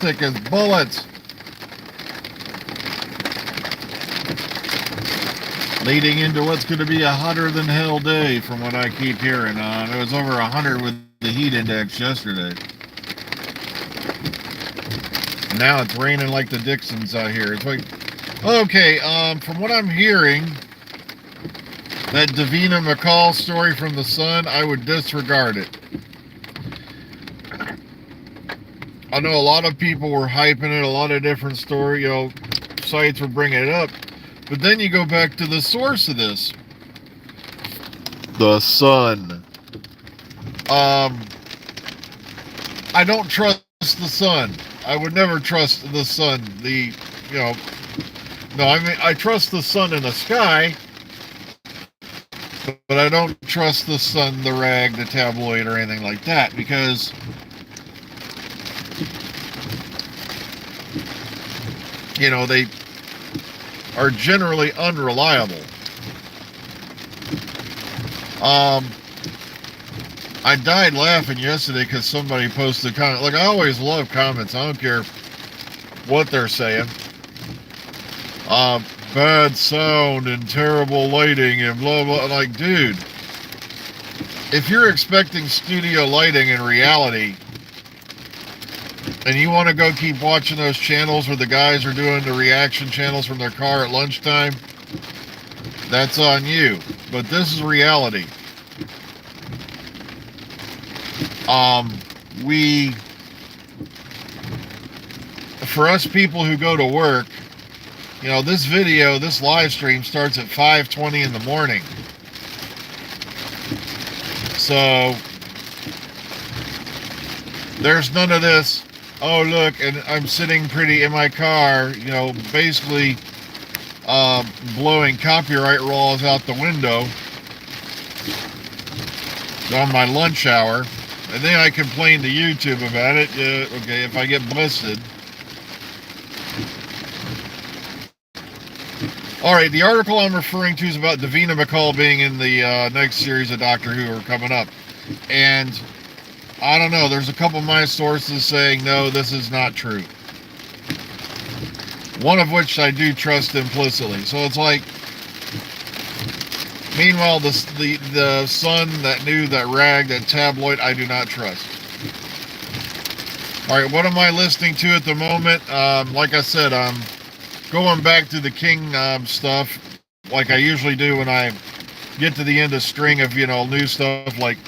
thick as bullets. Leading into what's going to be a hotter than hell day from what I keep hearing. It was over 100 with the heat index yesterday. Now it's raining like the Dixons out here. It's like, okay, from what I'm hearing, that Davina McCall story from The Sun, I would disregard it. I know a lot of people were hyping it, a lot of different sites were bringing it up. But then you go back to the source of this. The Sun. I don't trust the Sun. I would never trust the Sun. I trust the sun in the sky, but I don't trust the Sun, the rag, the tabloid, or anything like that, because they are generally unreliable. I died laughing yesterday because somebody posted a comment. Like, I always love comments. I don't care what they're saying. Bad sound and terrible lighting and blah, blah. Like, dude, if you're expecting studio lighting in reality, and you want to go keep watching those channels where the guys are doing the reaction channels from their car at lunchtime, that's on you. But this is reality. For us people who go to work, this live stream starts at 5:20 in the morning. So there's none of this, oh look, and I'm sitting pretty in my car, basically blowing copyright laws out the window on my lunch hour, and then I complain to YouTube about it. Okay, if I get busted. Alright, the article I'm referring to is about Davina McCall being in the next series of Doctor Who are coming up. And I don't know, there's a couple of my sources saying, no, this is not true. One of which I do trust implicitly. So it's like, meanwhile, the Sun, that rag, that tabloid, I do not trust. Alright, what am I listening to at the moment? Like I said, I'm going back to the King stuff, like I usually do when I get to the end of string of, new stuff. Like,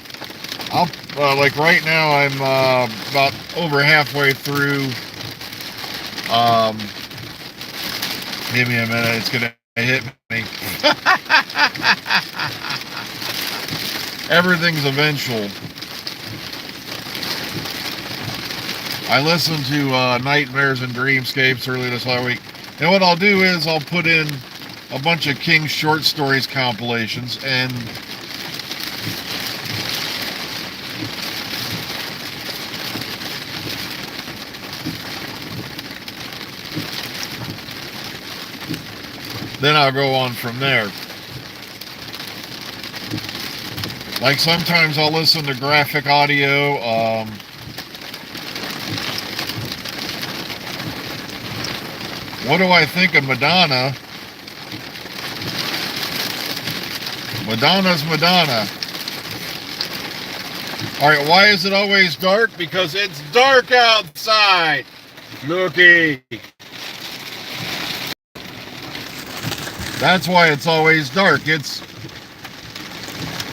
like right now, I'm about over halfway through. Give me a minute, it's gonna hit me. Everything's eventual. I listened to Nightmares and Dreamscapes earlier this week. And what I'll do is I'll put in a bunch of King short stories compilations, and then I'll go on from there. Like sometimes I'll listen to graphic audio. What do I think of Madonna? Madonna's Madonna. Alright, why is it always dark? Because it's dark outside. Looky. That's why it's always dark. It's,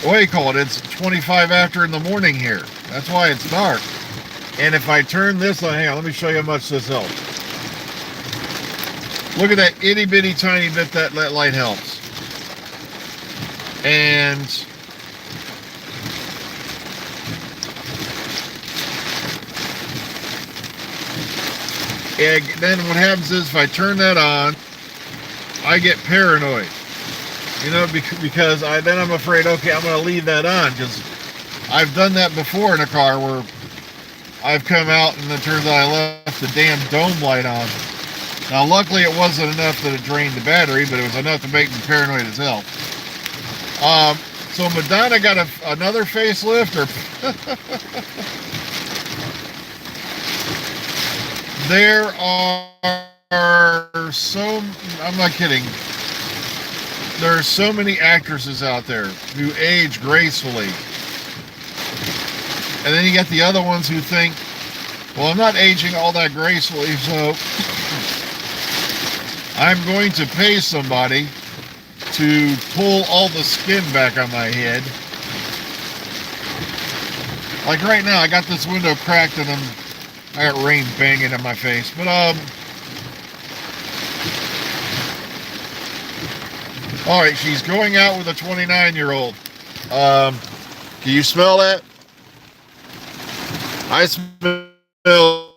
what do you call it? It's 25 after in the morning here. That's why it's dark. And if I turn this on, hang on, let me show you how much this helps. Look at that itty bitty tiny bit that light helps. And then what happens is if I turn that on, I get paranoid. Because then I'm afraid, okay, I'm going to leave that on, because I've done that before in a car where I've come out and it turns out I left the damn dome light on. Now, luckily, it wasn't enough that it drained the battery, but it was enough to make me paranoid as hell. So Madonna got another facelift, or There are so, I'm not kidding, there are so many actresses out there who age gracefully. And then you get the other ones who think, well, I'm not aging all that gracefully, so I'm going to pay somebody to pull all the skin back on my head. Like right now, I got this window cracked and I got rain banging in my face. But all right, she's going out with a 29-year-old. Can you smell that? I smell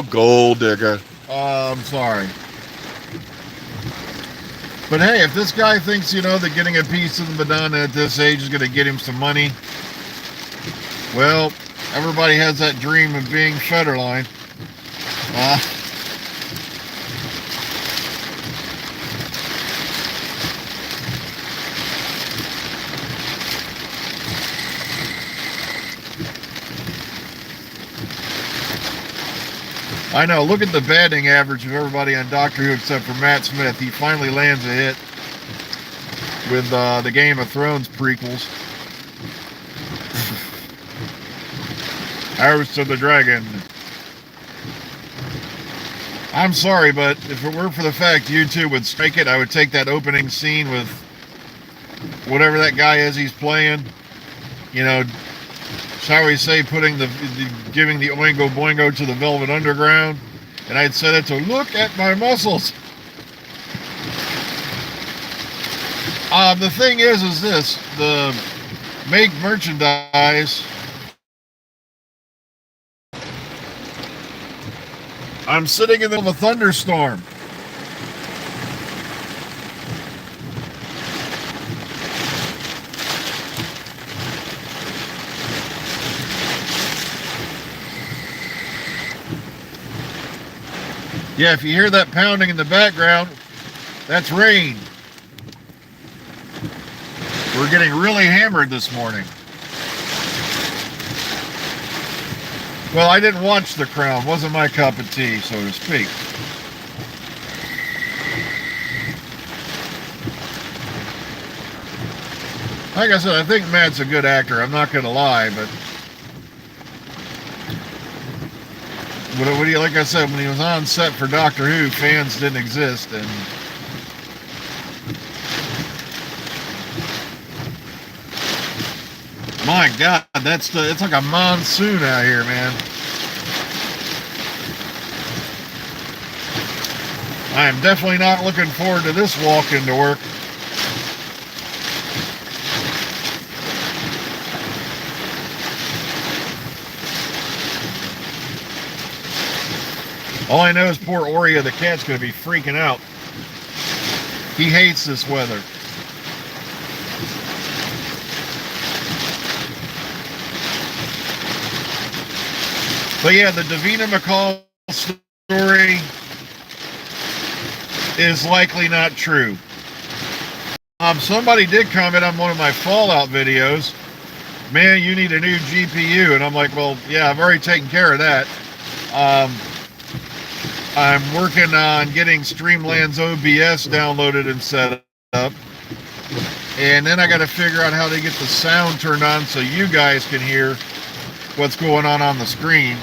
gold digger. I'm sorry. But hey, if this guy thinks, that getting a piece of the banana at this age is going to get him some money, well, everybody has that dream of being Federline. I know, look at the batting average of everybody on Doctor Who except for Matt Smith. He finally lands a hit with the Game of Thrones prequels. House of the Dragon. I'm sorry, but if it were for the fact you two would strike it, I would take that opening scene with whatever that guy is he's playing. Shall we say, giving the Oingo Boingo to the Velvet Underground, and I'd set it to look at my muscles. The thing is this: the make merchandise. I'm sitting in the middle of a thunderstorm. Yeah, if you hear that pounding in the background, that's rain. We're getting really hammered this morning. Well, I didn't watch The Crown. Wasn't my cup of tea, so to speak. Like I said, I think Matt's a good actor. I'm not going to lie, but like I said, when he was on set for Doctor Who, fans didn't exist, and my God, it's like a monsoon out here, man. I am definitely not looking forward to this walk into work. All I know is poor Oreo the cat's going to be freaking out. He hates this weather. But yeah, the Davina McCall story is likely not true. Somebody did comment on one of my Fallout videos, man, you need a new GPU. And I'm like, well, yeah, I've already taken care of that. I'm working on getting Streamlabs OBS downloaded and set up. And then I got to figure out how to get the sound turned on so you guys can hear what's going on the screen.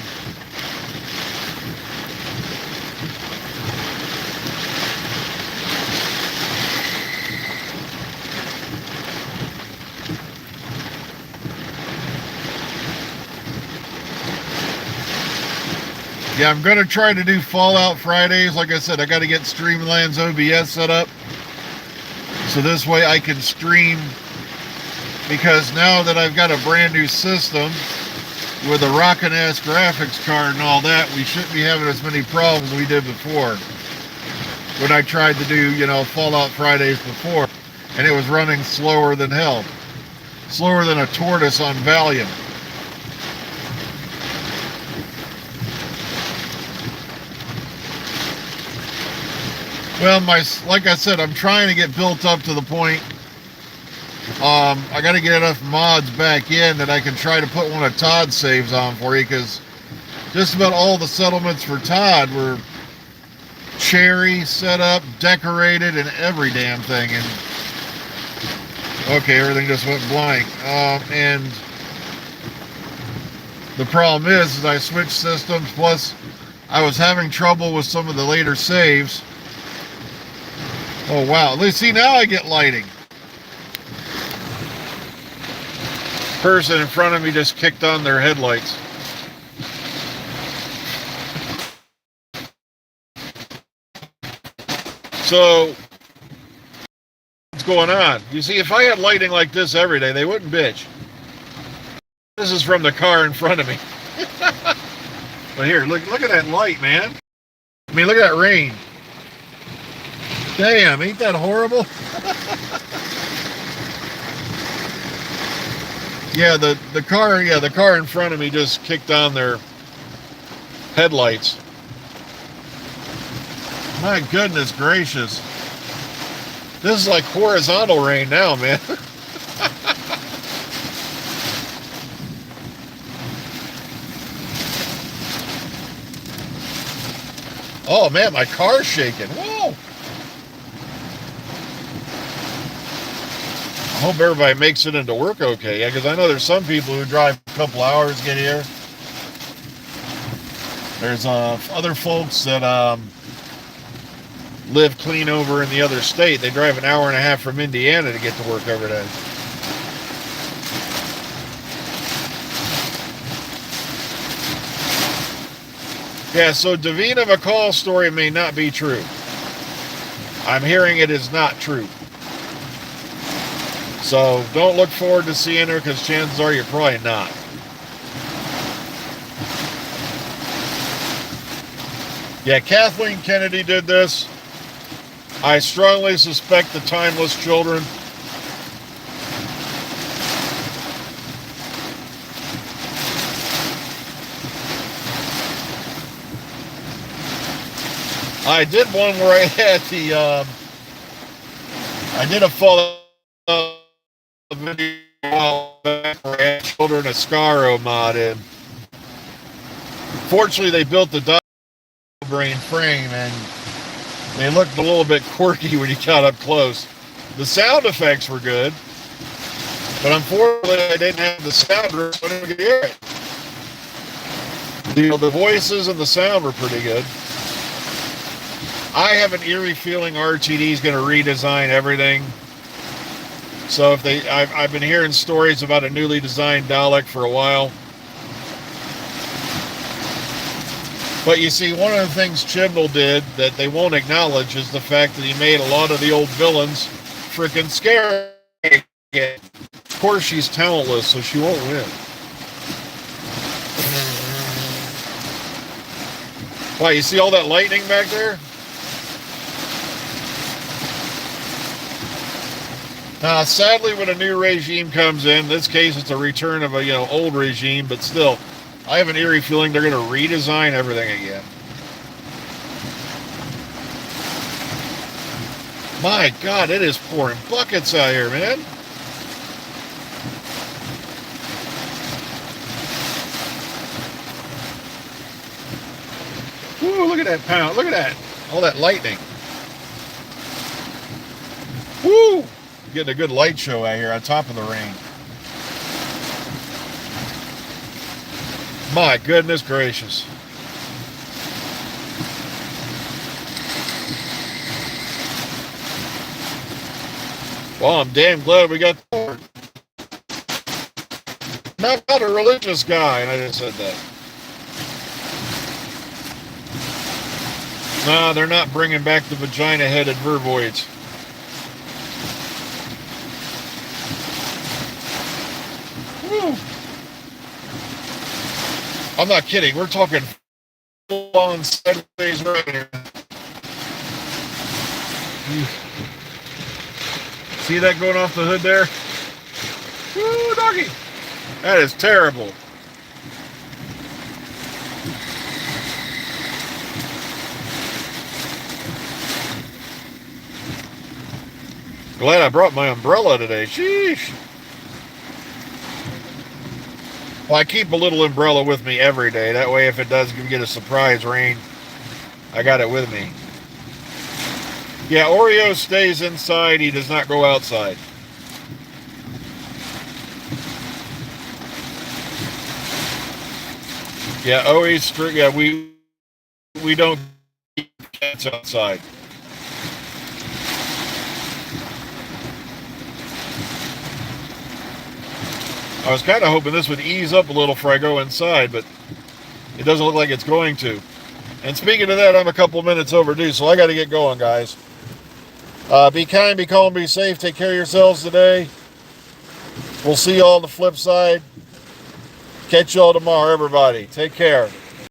Yeah, I'm going to try to do Fallout Fridays. Like I said, I got to get Streamlabs OBS set up so this way I can stream, because now that I've got a brand new system with a rockin' ass graphics card and all that, we shouldn't be having as many problems as we did before when I tried to do, Fallout Fridays before, and it was running slower than hell. Slower than a tortoise on Valium. Well, like I said, I'm trying to get built up to the point. I got to get enough mods back in that I can try to put one of Todd's saves on for you, because just about all the settlements for Todd were cherry, set up, decorated, and every damn thing. And okay, everything just went blank. And the problem is I switched systems, plus I was having trouble with some of the later saves. Oh wow, let's see, now I get lighting. Person in front of me just kicked on their headlights. So, what's going on? You see, if I had lighting like this every day, they wouldn't bitch. This is from the car in front of me. But here, look at that light, man. I mean, look at that rain. Damn, ain't that horrible? Yeah, the car in front of me just kicked on their headlights. My goodness gracious. This is like horizontal rain now, man. Oh man, my car's shaking. Whoa. I hope everybody makes it into work okay. Yeah, because I know there's some people who drive a couple hours to get here. There's other folks that live clean over in the other state. They drive an hour and a half from Indiana to get to work every day. Yeah, so Davina McCall's story may not be true. I'm hearing it is not true. So don't look forward to seeing her, because chances are you're probably not. Yeah, Kathleen Kennedy did this. I strongly suspect the Timeless Children. I did one where I had the, I did a follow video back where I had Children of Scaro mod in. Fortunately, they built the brain frame and they looked a little bit quirky when you got up close. The sound effects were good, but unfortunately I didn't have the sound room so I didn't hear it. The voices and the sound were pretty good. I have an eerie feeling RTD is going to redesign everything. So if I've been hearing stories about a newly designed Dalek for a while. But you see, one of the things Chibnall did that they won't acknowledge is the fact that he made a lot of the old villains freaking scary. Of course, she's talentless, so she won't win. Wow, you see all that lightning back there? Now, sadly, when a new regime comes in this case it's a return of a old regime, but still, I have an eerie feeling they're going to redesign everything again. My God, it is pouring buckets out here, man. Woo, look at that pound. Look at that. All that lightning. Woo! Getting a good light show out here on top of the rain. My goodness gracious. Well, I'm damn glad we got the I'm not a religious guy, and I just said that. Nah, they're not bringing back the vagina-headed vervoids. Woo. I'm not kidding. We're talking full-on sideways right here. See that going off the hood there? Woo, doggy. That is terrible. Glad I brought my umbrella today. Sheesh. Well, I keep a little umbrella with me every day. That way, if it does get a surprise rain, I got it with me. Yeah, Oreo stays inside. He does not go outside. Yeah, always strict. Yeah, we don't keep cats outside. I was kind of hoping this would ease up a little before I go inside, but it doesn't look like it's going to. And speaking of that, I'm a couple minutes overdue, so I got to get going, guys. Be kind, be calm, be safe. Take care of yourselves today. We'll see you all on the flip side. Catch you all tomorrow, everybody. Take care.